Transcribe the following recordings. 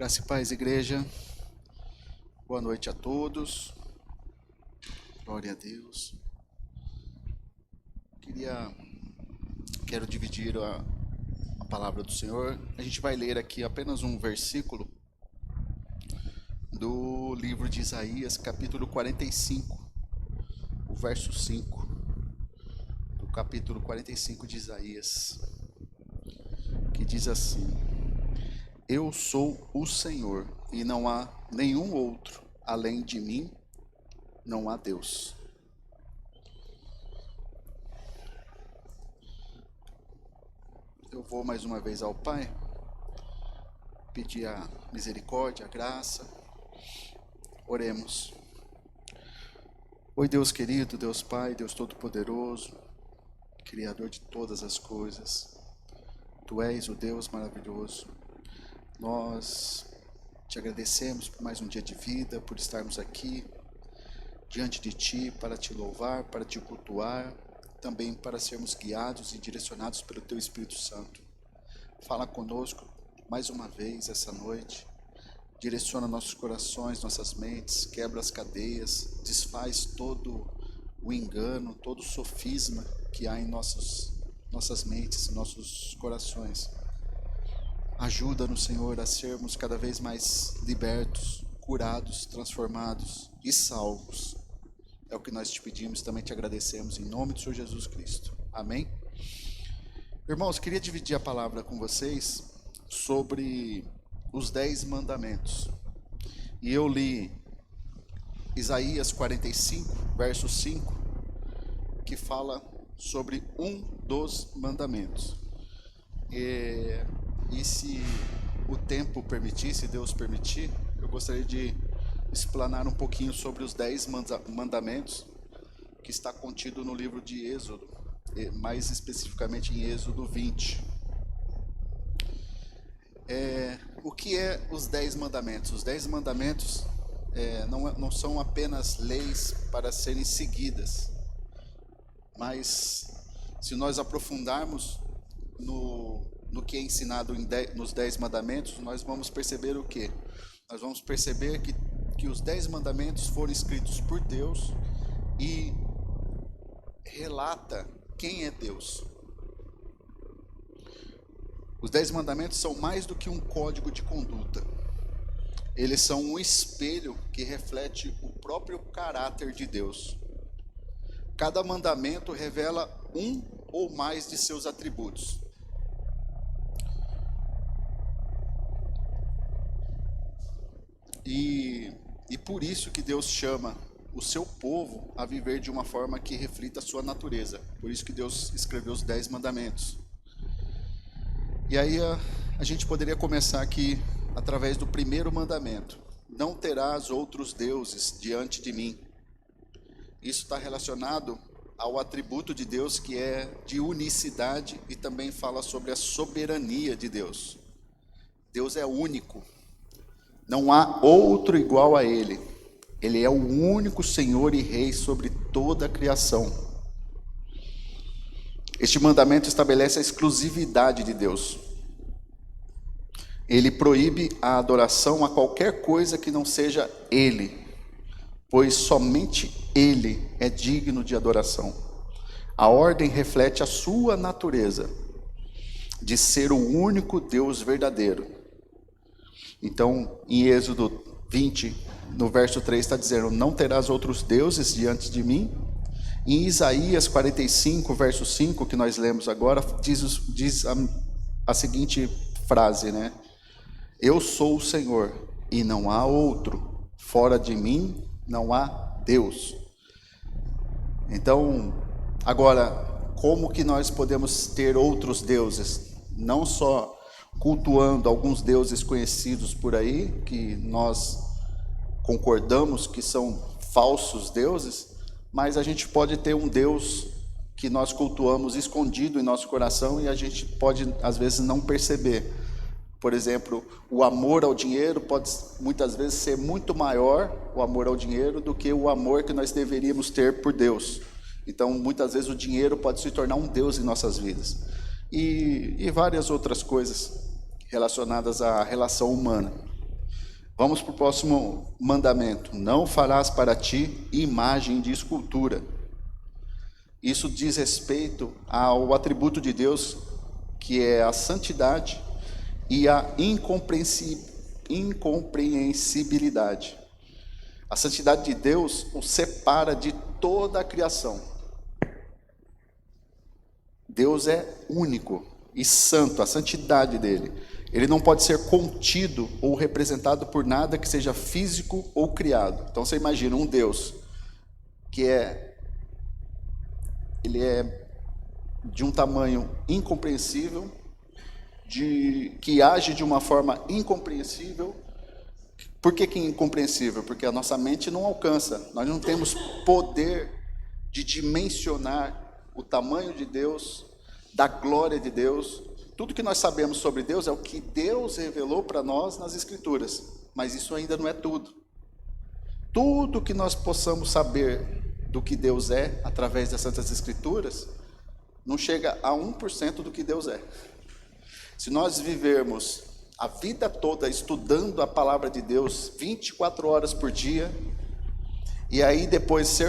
Graça e paz, igreja. Boa noite a todos. Glória a Deus. Quero dividir a palavra do Senhor. A gente vai ler aqui apenas um versículo do livro de Isaías, capítulo 45, o verso 5. Do capítulo 45 de Isaías, que diz assim: Eu sou o Senhor, e não há nenhum outro. Além de mim, não há Deus. Eu vou mais uma vez ao Pai, pedir a misericórdia, a graça. Oremos. Oi, Deus querido, Deus Pai, Deus Todo-Poderoso, Criador de todas as coisas. Tu és o Deus maravilhoso. Nós te agradecemos por mais um dia de vida, por estarmos aqui diante de Ti para Te louvar, para Te cultuar, também para sermos guiados e direcionados pelo Teu Espírito Santo. Fala conosco mais uma vez essa noite, direciona nossos corações, nossas mentes, quebra as cadeias, desfaz todo o engano, todo o sofisma que há em nossas mentes, nossos corações. Ajuda-nos, Senhor, a sermos cada vez mais libertos, curados, transformados e salvos. É o que nós te pedimos e também te agradecemos em nome do Senhor Jesus Cristo. Amém? Irmãos, queria dividir a palavra com vocês sobre os 10 mandamentos. E eu li Isaías 45, verso 5, que fala sobre um dos mandamentos. E se o tempo permitir, se Deus permitir, eu gostaria de explanar um pouquinho sobre os 10 mandamentos que está contido no livro de Êxodo, mais especificamente em Êxodo 20. O que é os 10 mandamentos? Os 10 mandamentos não são apenas leis para serem seguidas, mas se nós aprofundarmos no que é ensinado nos 10 mandamentos, nós vamos perceber o quê? Nós vamos perceber que os 10 mandamentos foram escritos por Deus e relata quem é Deus. Os 10 mandamentos são mais do que um código de conduta. Eles são um espelho que reflete o próprio caráter de Deus. Cada mandamento revela um ou mais de seus atributos. E por isso que Deus chama o seu povo a viver de uma forma que reflita a sua natureza. Por isso que Deus escreveu os 10 mandamentos. E aí a gente poderia começar aqui através do primeiro mandamento: não terás outros deuses diante de mim. Isso está relacionado ao atributo de Deus, que é de unicidade, e também fala sobre a soberania de Deus. Deus é único, não há outro igual a Ele. Ele é o único Senhor e Rei sobre toda a criação. Este mandamento estabelece a exclusividade de Deus. Ele proíbe a adoração a qualquer coisa que não seja Ele, pois somente Ele é digno de adoração. A ordem reflete a sua natureza de ser o único Deus verdadeiro. Então, em Êxodo 20, no verso 3 está dizendo: não terás outros deuses diante de mim. Em Isaías 45, verso 5, que nós lemos agora, diz a seguinte frase, né? Eu sou o Senhor, e não há outro. Fora de mim não há Deus. Então, agora, como que nós podemos ter outros deuses? Não só cultuando alguns deuses conhecidos por aí, que nós concordamos que são falsos deuses, mas a gente pode ter um Deus que nós cultuamos escondido em nosso coração e a gente pode, às vezes, não perceber. Por exemplo, o amor ao dinheiro pode, muitas vezes, ser muito maior, o amor ao dinheiro, do que o amor que nós deveríamos ter por Deus. Então, muitas vezes, o dinheiro pode se tornar um Deus em nossas vidas. E várias outras coisas relacionadas à relação humana. Vamos para o próximo mandamento. Não farás para ti imagem de escultura. Isso diz respeito ao atributo de Deus, que é a santidade e a incompreensibilidade. A santidade de Deus o separa de toda a criação. Deus é único e santo, a santidade dele. Ele não pode ser contido ou representado por nada que seja físico ou criado. Então você imagina um Deus que ele é de um tamanho incompreensível, que age de uma forma incompreensível. Por que incompreensível? Porque a nossa mente não alcança. Nós não temos poder de dimensionar o tamanho de Deus, da glória de Deus. Tudo que nós sabemos sobre Deus é o que Deus revelou para nós nas Escrituras. Mas isso ainda não é tudo. Tudo que nós possamos saber do que Deus é, através das Santas Escrituras, não chega a 1% do que Deus é. Se nós vivermos a vida toda estudando a palavra de Deus 24 horas por dia, e aí depois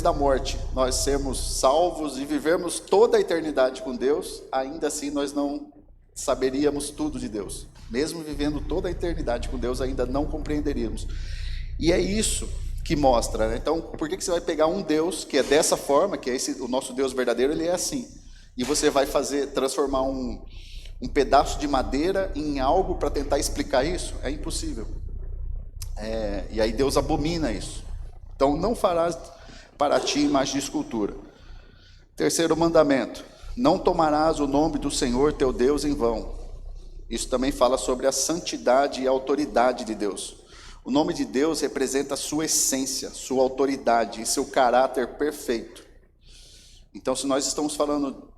da morte, nós sermos salvos e vivermos toda a eternidade com Deus, ainda assim nós não saberíamos tudo de Deus. Mesmo vivendo toda a eternidade com Deus, ainda não compreenderíamos. E é isso que mostra, né? Então, por que você vai pegar um Deus que é dessa forma, que é o nosso Deus verdadeiro, ele é assim, e você vai transformar um pedaço de madeira em algo para tentar explicar isso? É impossível. E aí Deus abomina isso. Então, não farás para ti imagem de escultura. Terceiro mandamento: não tomarás o nome do Senhor teu Deus em vão. Isso também fala sobre a santidade e a autoridade de Deus. O nome de Deus representa a sua essência, sua autoridade e seu caráter perfeito. Então, se nós estamos falando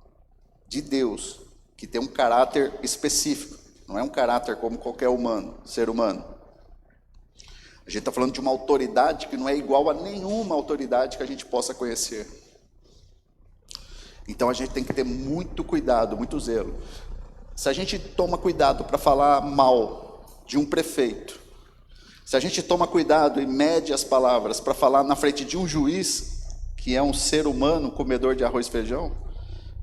de Deus, que tem um caráter específico, não é um caráter como qualquer ser humano. A gente está falando de uma autoridade que não é igual a nenhuma autoridade que a gente possa conhecer. Então a gente tem que ter muito cuidado, muito zelo. Se a gente toma cuidado para falar mal de um prefeito, se a gente toma cuidado e mede as palavras para falar na frente de um juiz, que é um ser humano, comedor de arroz e feijão,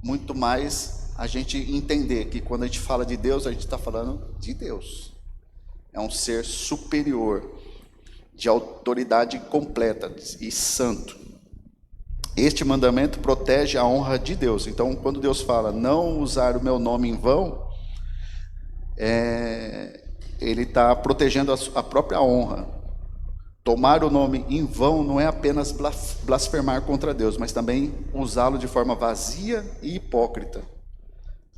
muito mais a gente entender que quando a gente fala de Deus, a gente está falando de Deus. É um ser superior, de autoridade completa e santo. Este mandamento protege a honra de Deus. Então, quando Deus fala, não usar o meu nome em vão, Ele está protegendo a própria honra. Tomar o nome em vão não é apenas blasfemar contra Deus, mas também usá-lo de forma vazia e hipócrita.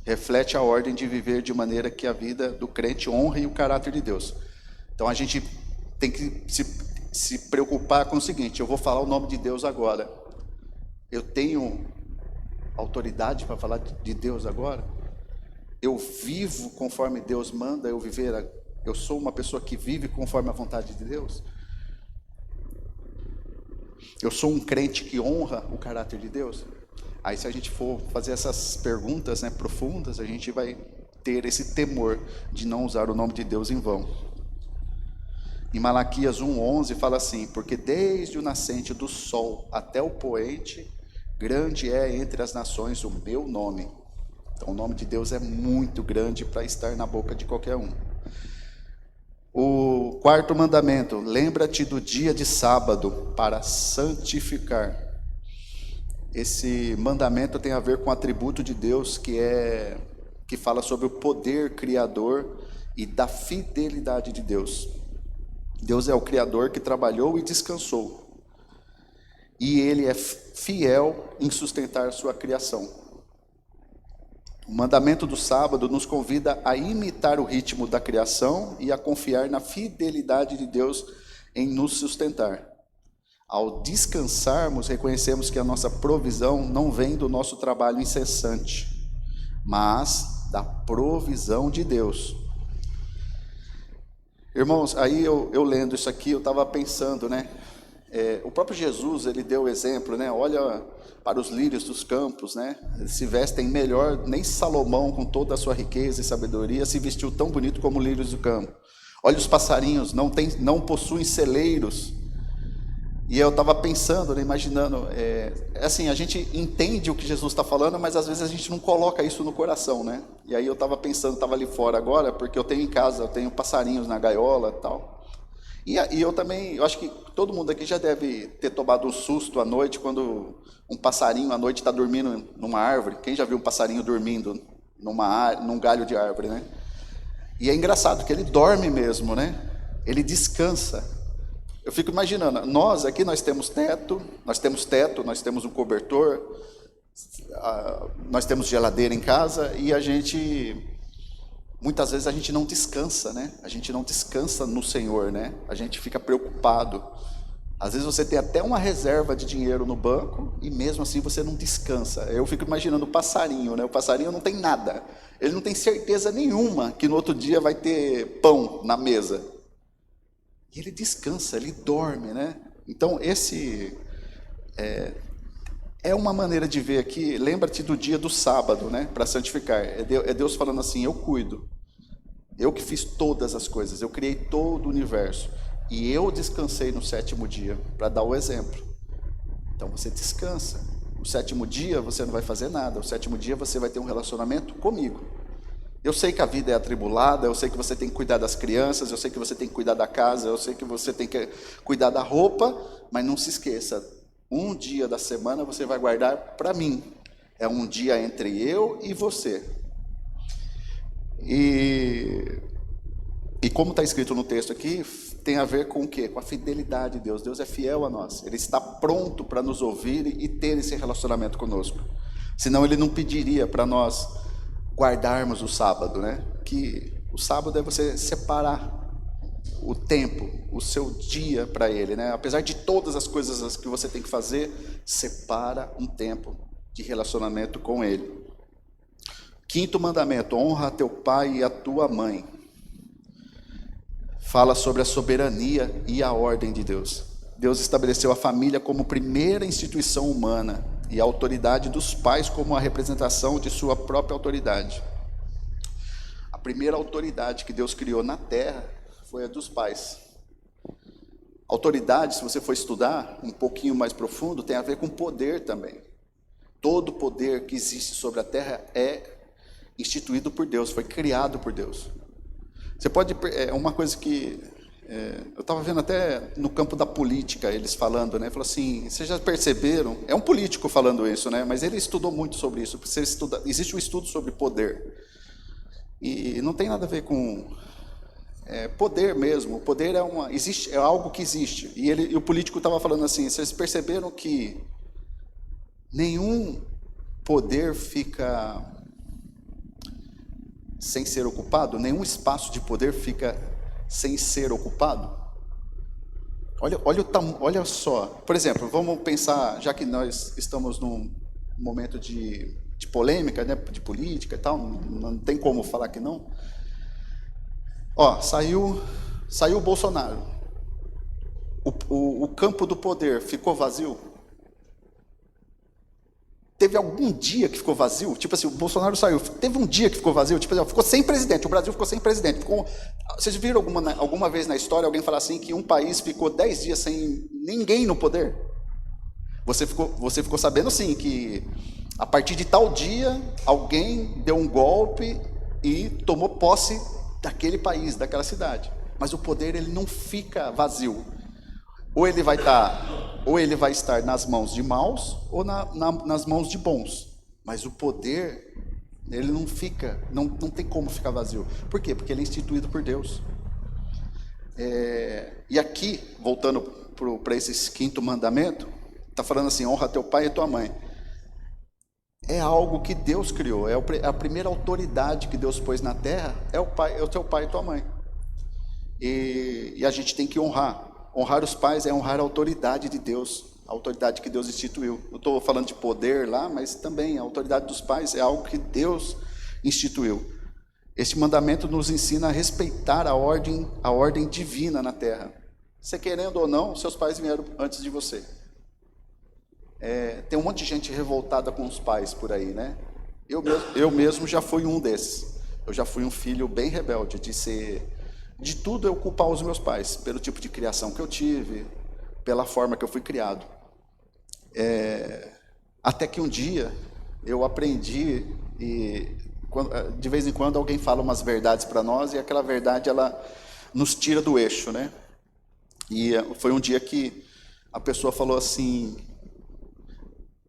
Reflete a ordem de viver de maneira que a vida do crente honre o caráter de Deus. Então a gente tem que se preocupar com o seguinte: eu vou falar o nome de Deus agora. Eu tenho autoridade para falar de Deus agora? Eu vivo conforme Deus manda eu viver? Eu sou uma pessoa que vive conforme a vontade de Deus? Eu sou um crente que honra o caráter de Deus? Aí, se a gente for fazer essas perguntas, profundas, a gente vai ter esse temor de não usar o nome de Deus em vão. Em Malaquias 1:11 fala assim: porque desde o nascente do sol até o poente, grande é entre as nações o meu nome. Então o nome de Deus é muito grande para estar na boca de qualquer um. O quarto mandamento: lembra-te do dia de sábado para santificar. Esse mandamento tem a ver com o atributo de Deus que fala sobre o poder criador e da fidelidade de Deus. Deus é o Criador que trabalhou e descansou. E Ele é fiel em sustentar a sua criação. O mandamento do sábado nos convida a imitar o ritmo da criação e a confiar na fidelidade de Deus em nos sustentar. Ao descansarmos, reconhecemos que a nossa provisão não vem do nosso trabalho incessante, mas da provisão de Deus. Irmãos, aí eu lendo isso aqui, eu estava pensando, o próprio Jesus, ele deu o exemplo, olha para os lírios dos campos, eles se vestem melhor, nem Salomão, com toda a sua riqueza e sabedoria, se vestiu tão bonito como lírios do campo. Olha os passarinhos, não possuem celeiros. E eu estava pensando, né, imaginando, assim, a gente entende o que Jesus está falando, mas às vezes a gente não coloca isso no coração, né? E aí eu estava pensando, estava ali fora agora, porque eu tenho em casa, eu tenho passarinhos na gaiola e tal. E eu também, eu acho que todo mundo aqui já deve ter tomado um susto à noite, quando um passarinho à noite está dormindo numa árvore. Quem já viu um passarinho dormindo num galho de árvore, né? E é engraçado que ele dorme mesmo, né? Ele descansa. Eu fico imaginando, nós aqui nós temos teto, nós temos um cobertor, nós temos geladeira em casa e muitas vezes a gente não descansa, né? A gente não descansa no Senhor, né? A gente fica preocupado. Às vezes você tem até uma reserva de dinheiro no banco e mesmo assim você não descansa. Eu fico imaginando o passarinho, né? O passarinho não tem nada. Ele não tem certeza nenhuma que no outro dia vai ter pão na mesa. E ele descansa, ele dorme, né? Então esse é uma maneira de ver aqui. Lembra-te do dia do sábado, né? Para santificar. É Deus falando assim: eu cuido. Eu que fiz todas as coisas, eu criei todo o universo. E eu descansei no sétimo dia, para dar o exemplo. Então você descansa. No sétimo dia você não vai fazer nada. No sétimo dia você vai ter um relacionamento comigo. Eu sei que a vida é atribulada, eu sei que você tem que cuidar das crianças, eu sei que você tem que cuidar da casa, eu sei que você tem que cuidar da roupa, mas não se esqueça, um dia da semana você vai guardar para mim. É um dia entre eu e você. E como está escrito no texto aqui, tem a ver com o quê? Com a fidelidade de Deus. Deus é fiel a nós. Ele está pronto para nos ouvir e ter esse relacionamento conosco. Senão ele não pediria para nós guardarmos o sábado, né? Que o sábado é você separar o tempo, o seu dia para ele, né? Apesar de todas as coisas que você tem que fazer, separa um tempo de relacionamento com ele. Quinto mandamento: honra a teu pai e a tua mãe. Fala sobre a soberania e a ordem de Deus. Deus estabeleceu a família como primeira instituição humana e a autoridade dos pais como a representação de sua própria autoridade. A primeira autoridade que Deus criou na terra foi a dos pais. Autoridade, se você for estudar um pouquinho mais profundo, tem a ver com poder também. Todo poder que existe sobre a terra é instituído por Deus, foi criado por Deus. Você pode, uma coisa que eu estava vendo até no campo da política, eles falando, né? Falou assim: vocês já perceberam? É um político falando isso, né? Mas ele estudou muito sobre isso. Existe um estudo sobre poder e não tem nada a ver com poder mesmo. O poder é algo que existe. E o político estava falando assim: vocês perceberam que nenhum poder fica sem ser ocupado? Nenhum espaço de poder fica sem ser ocupado? Olha só, por exemplo, vamos pensar, já que nós estamos num momento de polêmica, né, de política e tal, não tem como falar que não. Ó, saiu o Bolsonaro. O campo do poder ficou vazio? Teve algum dia que ficou vazio? Tipo assim, o Bolsonaro saiu, teve um dia que ficou vazio? Tipo assim, ficou sem presidente, o Brasil ficou sem presidente. Vocês viram alguma vez na história alguém falar assim que um país ficou 10 dias sem ninguém no poder? Você ficou sabendo sim que a partir de tal dia alguém deu um golpe e tomou posse daquele país, daquela cidade. Mas o poder ele não fica vazio. Ou ele vai estar nas mãos de maus ou nas mãos de bons. Mas o poder, ele não fica, não tem como ficar vazio. Por quê? Porque ele é instituído por Deus. E aqui, voltando para esse quinto mandamento, está falando assim: honra teu pai e tua mãe. É algo que Deus criou, é a primeira autoridade que Deus pôs na terra, é o teu pai e tua mãe. E a gente tem que honrar. Honrar os pais é honrar a autoridade de Deus, a autoridade que Deus instituiu. Eu estou falando de poder lá, mas também a autoridade dos pais é algo que Deus instituiu. Este mandamento nos ensina a respeitar a ordem divina na terra. Você querendo ou não, seus pais vieram antes de você. Tem um monte de gente revoltada com os pais por aí, né? Eu mesmo já fui um desses. Eu já fui um filho bem rebelde, de ser de tudo eu culpar os meus pais, pelo tipo de criação que eu tive, pela forma que eu fui criado. Até que um dia eu aprendi, e de vez em quando alguém fala umas verdades para nós, e aquela verdade ela nos tira do eixo, né? E foi um dia que a pessoa falou assim: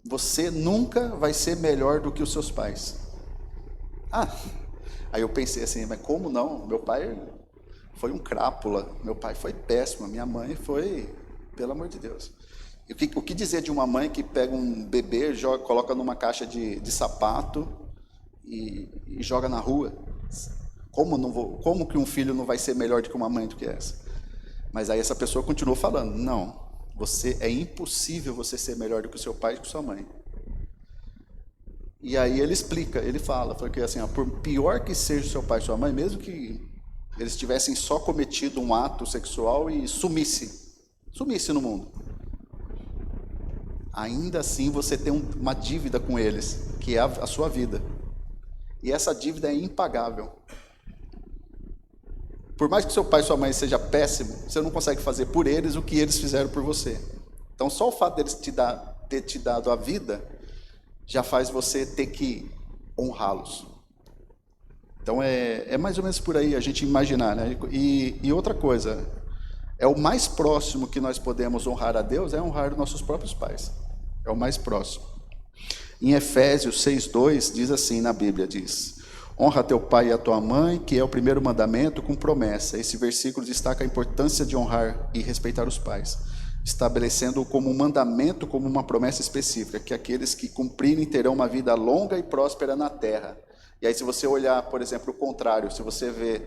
você nunca vai ser melhor do que os seus pais. Aí eu pensei assim, mas como não? Meu pai foi um crápula, meu pai foi péssimo, minha mãe foi, pelo amor de Deus. E o que dizer de uma mãe que pega um bebê, coloca numa caixa de sapato e joga na rua? Como que um filho não vai ser melhor do que uma mãe do que essa? Mas aí essa pessoa continuou falando: não, é impossível você ser melhor do que o seu pai e que sua mãe. E aí ele explica, ele fala, porque assim, por pior que seja o seu pai e sua mãe, mesmo que eles tivessem só cometido um ato sexual e sumisse no mundo, ainda assim você tem uma dívida com eles, que é a sua vida. E essa dívida é impagável. Por mais que seu pai e sua mãe seja péssimo, você não consegue fazer por eles o que eles fizeram por você. Então só o fato deles ter te dado a vida já faz você ter que honrá-los. Então é mais ou menos por aí a gente imaginar, né? E outra coisa, o mais próximo que nós podemos honrar a Deus é honrar os nossos próprios pais. É o mais próximo. Em Efésios 6:2 diz assim na Bíblia, diz: honra teu pai e a tua mãe, que é o primeiro mandamento com promessa. Esse versículo destaca a importância de honrar e respeitar os pais, estabelecendo como um mandamento, como uma promessa específica, que aqueles que cumprirem terão uma vida longa e próspera na terra. E aí se você olhar, por exemplo, o contrário, se você vê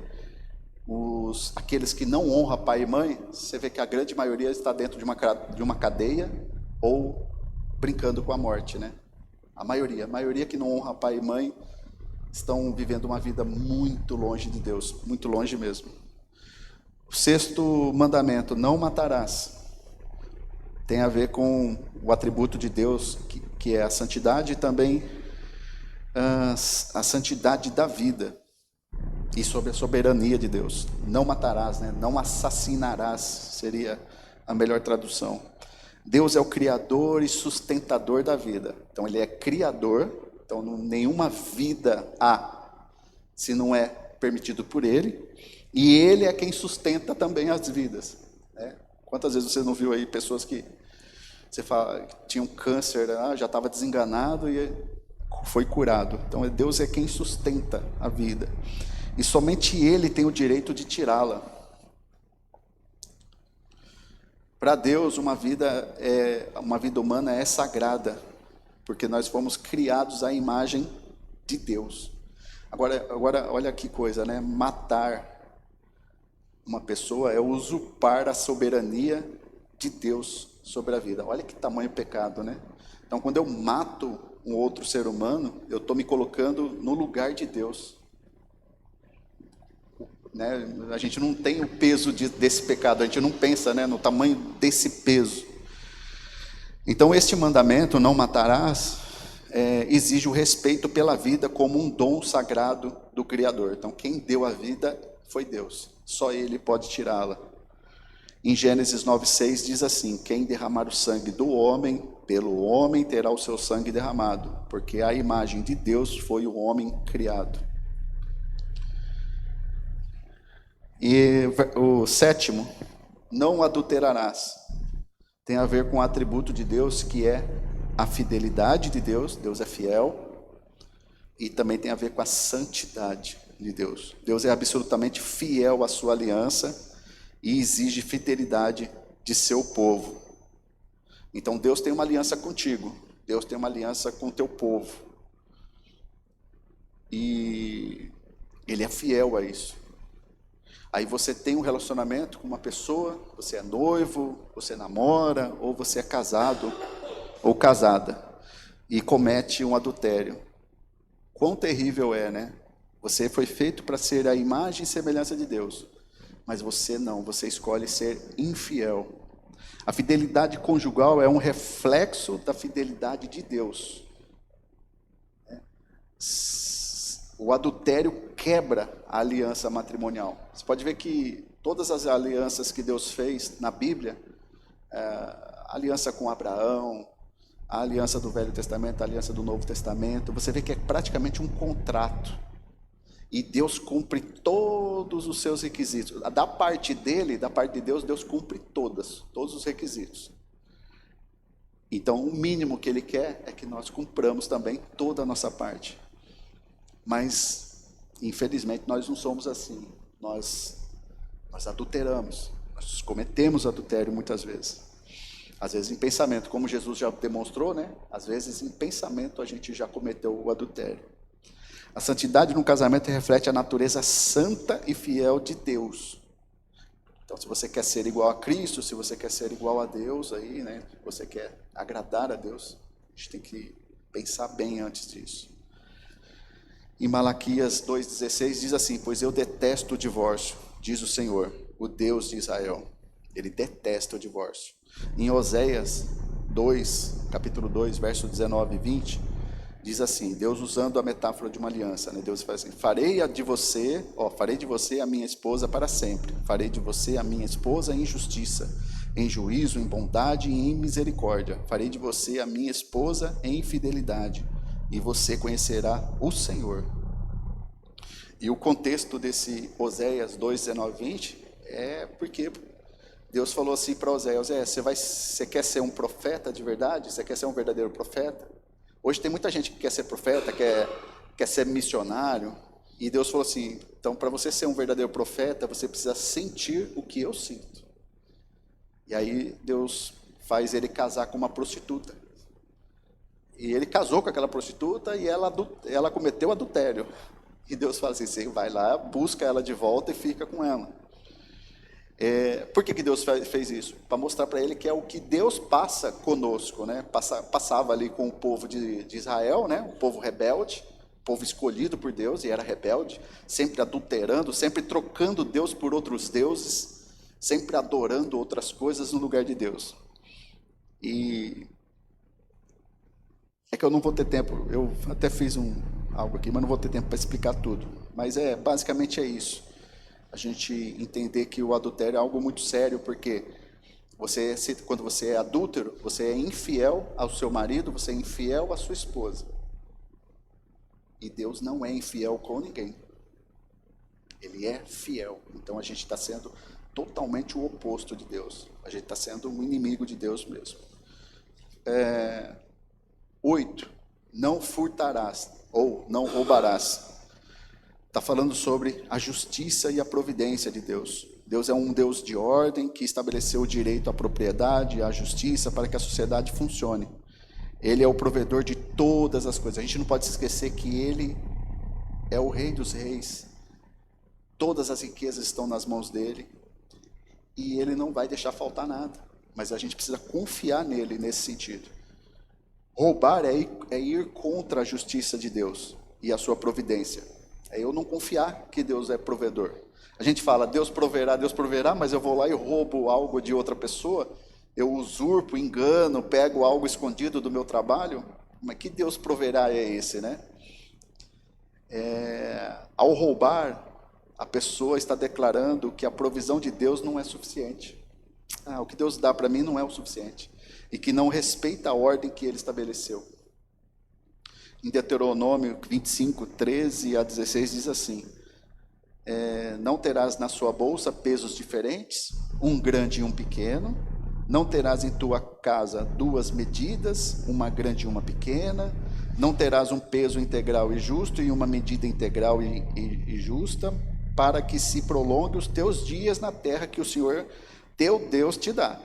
aqueles que não honram pai e mãe, você vê que a grande maioria está dentro de uma cadeia ou brincando com a morte, né? A maioria que não honra pai e mãe estão vivendo uma vida muito longe de Deus, muito longe mesmo. O 6º mandamento, não matarás, tem a ver com o atributo de Deus, que é a santidade, e também a santidade da vida, e sobre a soberania de Deus. Não matarás, né? Não assassinarás, seria a melhor tradução. Deus é o criador e sustentador da vida. Então ele é criador, então nenhuma vida há se não é permitido por ele, e ele é quem sustenta também as vidas, né? Quantas vezes você não viu aí pessoas que você fala que tinham câncer, já estava desenganado e foi curado. Então Deus é quem sustenta a vida, e somente ele tem o direito de tirá-la. Para Deus, uma vida humana é sagrada, porque nós fomos criados à imagem de Deus. Agora olha que coisa, né? Matar uma pessoa é usurpar a soberania de Deus sobre a vida. Olha que tamanho pecado, né? Então, quando eu mato um outro ser humano, eu estou me colocando no lugar de Deus. Né? A gente não tem o peso desse pecado, a gente não pensa, né, no tamanho desse peso. Então este mandamento, não matarás, exige o respeito pela vida como um dom sagrado do Criador. Então quem deu a vida foi Deus, só Ele pode tirá-la. Em Gênesis 9:6 diz assim: quem derramar o sangue do homem, pelo homem terá o seu sangue derramado, porque a imagem de Deus foi o homem criado. E o 7º, não adulterarás, tem a ver com o atributo de Deus, que é a fidelidade de Deus. Deus é fiel, e também tem a ver com a santidade de Deus. Deus é absolutamente fiel à sua aliança e exige fidelidade de seu povo. Então Deus tem uma aliança contigo, Deus tem uma aliança com o teu povo, e Ele é fiel a isso. Aí você tem um relacionamento com uma pessoa, você é noivo, você namora, ou você é casado ou casada, e comete um adultério. Quão terrível é, né? Você foi feito para ser a imagem e semelhança de Deus, mas você não, você escolhe ser infiel. A fidelidade conjugal é um reflexo da fidelidade de Deus. O adultério quebra a aliança matrimonial. Você pode ver que todas as alianças que Deus fez na Bíblia, a aliança com Abraão, a aliança do Velho Testamento, a aliança do Novo Testamento, você vê que é praticamente um contrato. E Deus cumpre todos os seus requisitos. Da parte dele, da parte de Deus, Deus cumpre todos os requisitos. Então, o mínimo que ele quer é que nós cumpramos também toda a nossa parte. Mas, infelizmente, nós não somos assim. Nós adulteramos, nós cometemos adultério muitas vezes. Às vezes em pensamento, como Jesus já demonstrou, né? Às vezes em pensamento a gente já cometeu o adultério. A santidade no casamento reflete a natureza santa e fiel de Deus. Então, se você quer ser igual a Cristo, se você quer ser igual a Deus, aí, né? Se você quer agradar a Deus, a gente tem que pensar bem antes disso. Em Malaquias 2,16 diz assim: pois eu detesto o divórcio, diz o Senhor, o Deus de Israel. Ele detesta o divórcio. Em Oséias 2, capítulo 2, verso 19 e 20, diz assim, Deus usando a metáfora de uma aliança, né? Deus faz assim: farei de você a minha esposa para sempre. Farei de você a minha esposa em justiça, em juízo, em bondade e em misericórdia. Farei de você a minha esposa em fidelidade, e você conhecerá o Senhor. E o contexto desse Oséias 2, 19 e 20 é porque Deus falou assim para Oséias: você quer ser um profeta de verdade? Você quer ser um verdadeiro profeta? Hoje tem muita gente que quer ser profeta, quer ser missionário, e Deus falou assim: então, para você ser um verdadeiro profeta, você precisa sentir o que eu sinto. E aí Deus faz ele casar com uma prostituta. E ele casou com aquela prostituta e ela cometeu adultério. E Deus fala assim: você vai lá, busca ela de volta e fica com ela. Por que Deus fez isso? Para mostrar para ele que é o que Deus passa conosco, né? Passava ali com o povo de Israel, né? O povo rebelde, o povo escolhido por Deus e era rebelde, sempre adulterando, sempre trocando Deus por outros deuses, sempre adorando outras coisas no lugar de Deus. E é que eu não vou ter tempo, eu até fiz algo aqui, mas não vou ter tempo para explicar tudo. Mas basicamente é isso. A gente entender que o adultério é algo muito sério, porque quando você é adúltero, você é infiel ao seu marido, você é infiel à sua esposa. E Deus não é infiel com ninguém. Ele é fiel. Então a gente está sendo totalmente o oposto de Deus. A gente está sendo um inimigo de Deus mesmo. 8. Não furtarás ou não roubarás. Está falando sobre a justiça e a providência de Deus. Deus é um Deus de ordem que estabeleceu o direito à propriedade, à justiça, para que a sociedade funcione. Ele é o provedor de todas as coisas. A gente não pode se esquecer que Ele é o Rei dos Reis. Todas as riquezas estão nas mãos dEle. E Ele não vai deixar faltar nada. Mas a gente precisa confiar nele nesse sentido. Roubar é ir contra a justiça de Deus e a sua providência. É eu não confiar que Deus é provedor. A gente fala, Deus proverá, mas eu vou lá e roubo algo de outra pessoa, eu usurpo, engano, pego algo escondido do meu trabalho, mas que Deus proverá é esse, né? Ao roubar, a pessoa está declarando que a provisão de Deus não é suficiente. O que Deus dá para mim não é o suficiente. E que não respeita a ordem que Ele estabeleceu. Em Deuteronômio 25, 13 a 16 diz assim: não terás na sua bolsa pesos diferentes, um grande e um pequeno, não terás em tua casa duas medidas, uma grande e uma pequena, não terás um peso integral e justo e uma medida integral e justa, para que se prolongue os teus dias na terra que o Senhor teu Deus te dá.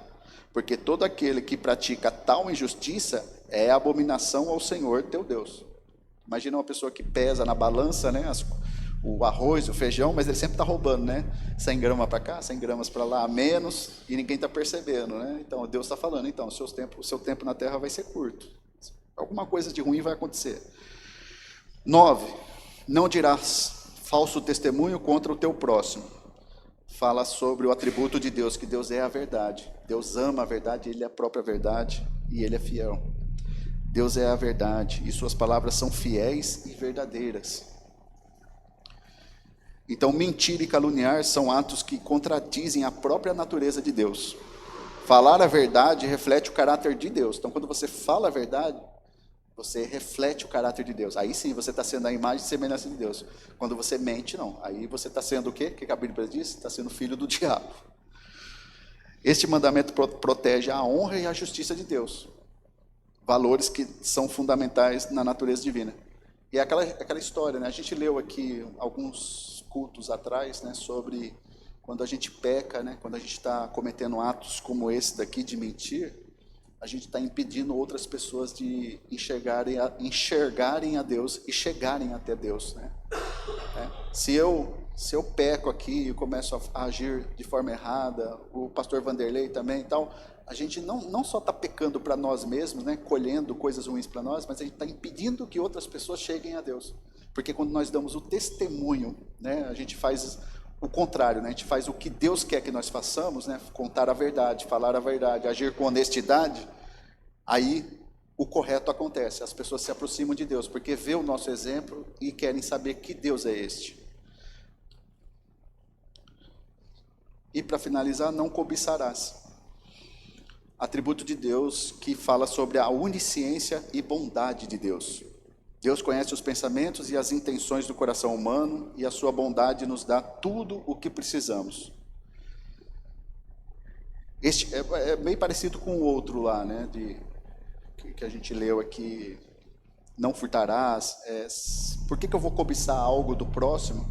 Porque todo aquele que pratica tal injustiça é abominação ao Senhor teu Deus. Imagina uma pessoa que pesa na balança, né, o arroz, o feijão, mas ele sempre está roubando, né? 100 gramas para cá, 100 gramas para lá, a menos, e ninguém está percebendo, né? Então Deus está falando, então, o seu tempo na terra vai ser curto. Alguma coisa de ruim vai acontecer. 9. Não dirás falso testemunho contra o teu próximo. Fala sobre o atributo de Deus, que Deus é a verdade. Deus ama a verdade, Ele é a própria verdade e Ele é fiel. Deus é a verdade e suas palavras são fiéis e verdadeiras. Então, mentir e caluniar são atos que contradizem a própria natureza de Deus. Falar a verdade reflete o caráter de Deus. Então, quando você fala a verdade, você reflete o caráter de Deus. Aí sim, você está sendo a imagem e semelhança de Deus. Quando você mente, não. Aí você está sendo o quê? O que a Bíblia diz? Está sendo filho do diabo. Este mandamento protege a honra e a justiça de Deus. Valores que são fundamentais na natureza divina. E é aquela história, né? A gente leu aqui alguns cultos atrás, né, sobre quando a gente peca, né, quando a gente está cometendo atos como esse daqui de mentir, a gente está impedindo outras pessoas de enxergarem a Deus e chegarem até Deus, né? Se eu peco aqui e começo a agir de forma errada, o pastor Vanderlei também e tal, a gente não só está pecando para nós mesmos, né, colhendo coisas ruins para nós, mas a gente está impedindo que outras pessoas cheguem a Deus. Porque quando nós damos o testemunho, né, a gente faz o contrário, né, a gente faz o que Deus quer que nós façamos, né, contar a verdade, falar a verdade, agir com honestidade, aí o correto acontece, as pessoas se aproximam de Deus, porque vê o nosso exemplo e querem saber que Deus é este. E para finalizar, não cobiçarás. Atributo de Deus que fala sobre a onisciência e bondade de Deus. Deus conhece os pensamentos e as intenções do coração humano, e a sua bondade nos dá tudo o que precisamos. Este é bem parecido com o outro lá, né, que a gente leu aqui, não furtarás. Por que eu vou cobiçar algo do próximo,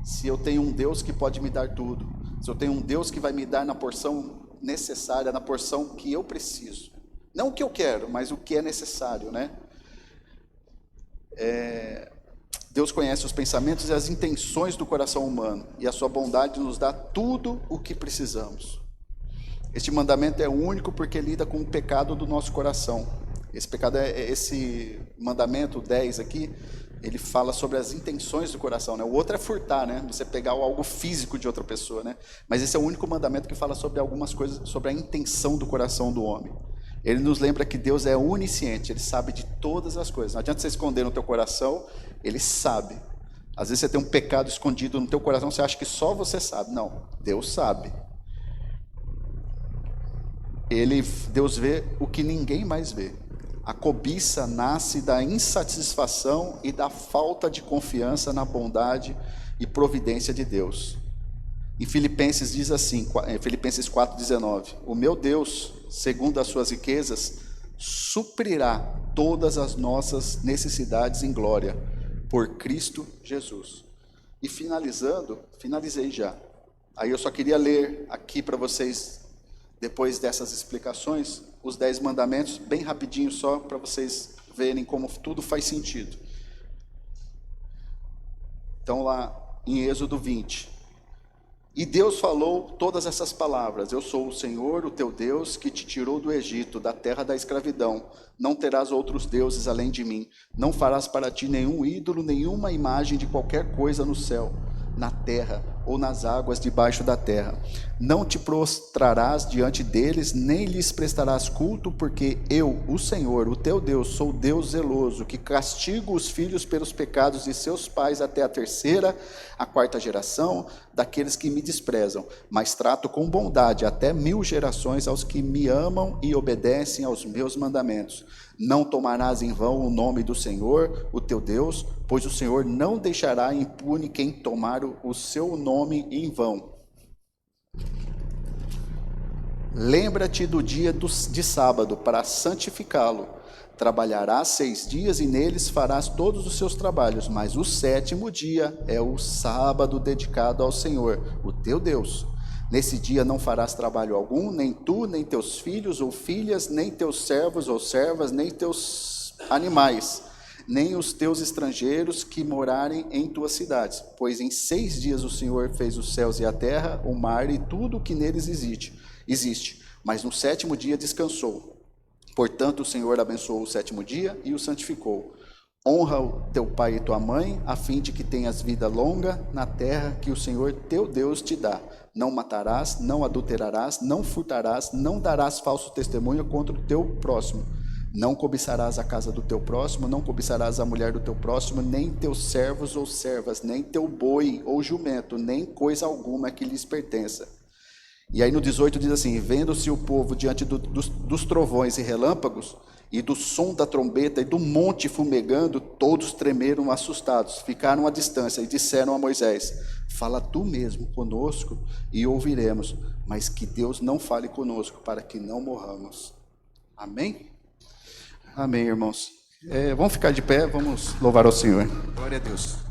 se eu tenho um Deus que pode me dar tudo? Se eu tenho um Deus que vai me dar na porção necessária, na porção que eu preciso. Não o que eu quero, mas o que é necessário, né? Deus conhece os pensamentos e as intenções do coração humano, e a sua bondade nos dá tudo o que precisamos. Este mandamento é único porque lida com o pecado do nosso coração. Esse mandamento 10 aqui, ele fala sobre as intenções do coração, né? O outro é furtar, né? Você pegar algo físico de outra pessoa, né? Mas esse é o único mandamento que fala sobre algumas coisas, sobre a intenção do coração do homem. Ele nos lembra que Deus é onisciente, Ele sabe de todas as coisas. Não adianta você esconder no teu coração, Ele sabe. Às vezes você tem um pecado escondido no teu coração, você acha que só você sabe. Não, Deus sabe. Deus vê o que ninguém mais vê. A cobiça nasce da insatisfação e da falta de confiança na bondade e providência de Deus. Em Filipenses diz assim, Filipenses 4,19: o meu Deus, segundo as suas riquezas, suprirá todas as nossas necessidades em glória, por Cristo Jesus. E finalizei já. Aí eu só queria ler aqui para vocês, depois dessas explicações, os 10 mandamentos, bem rapidinho só, para vocês verem como tudo faz sentido. Então lá em Êxodo 20, e Deus falou todas essas palavras: eu sou o Senhor, o teu Deus, que te tirou do Egito, da terra da escravidão. Não terás outros deuses além de mim. Não farás para ti nenhum ídolo, nenhuma imagem de qualquer coisa no céu, na terra ou nas águas debaixo da terra. Não te prostrarás diante deles, nem lhes prestarás culto, porque eu, o Senhor, o teu Deus, sou Deus zeloso, que castigo os filhos pelos pecados de seus pais até a 3ª, a 4ª geração daqueles que me desprezam, mas trato com bondade até 1000 gerações aos que me amam e obedecem aos meus mandamentos. Não tomarás em vão o nome do Senhor, o teu Deus, pois o Senhor não deixará impune quem tomar o seu nome em vão. Lembra-te do dia de sábado para santificá-lo. Trabalharás 6 dias e neles farás todos os seus trabalhos, mas o 7º dia é o sábado dedicado ao Senhor, o teu Deus. Nesse dia não farás trabalho algum, nem tu, nem teus filhos ou filhas, nem teus servos ou servas, nem teus animais, nem os teus estrangeiros que morarem em tuas cidades. Pois em 6 dias o Senhor fez os céus e a terra, o mar e tudo o que neles existe. Mas no 7º dia descansou. Portanto, o Senhor abençoou o 7º dia e o santificou. Honra o teu pai e tua mãe, a fim de que tenhas vida longa na terra que o Senhor teu Deus te dá. Não matarás, não adulterarás, não furtarás, não darás falso testemunho contra o teu próximo. Não cobiçarás a casa do teu próximo, não cobiçarás a mulher do teu próximo, nem teus servos ou servas, nem teu boi ou jumento, nem coisa alguma que lhes pertença. E aí no 18 diz assim: vendo-se o povo diante dos trovões e relâmpagos, e do som da trombeta e do monte fumegando, todos tremeram assustados, ficaram à distância e disseram a Moisés: fala tu mesmo conosco e ouviremos, mas que Deus não fale conosco, para que não morramos. Amém? Amém, irmãos. Vamos ficar de pé, vamos louvar ao Senhor. Glória a Deus.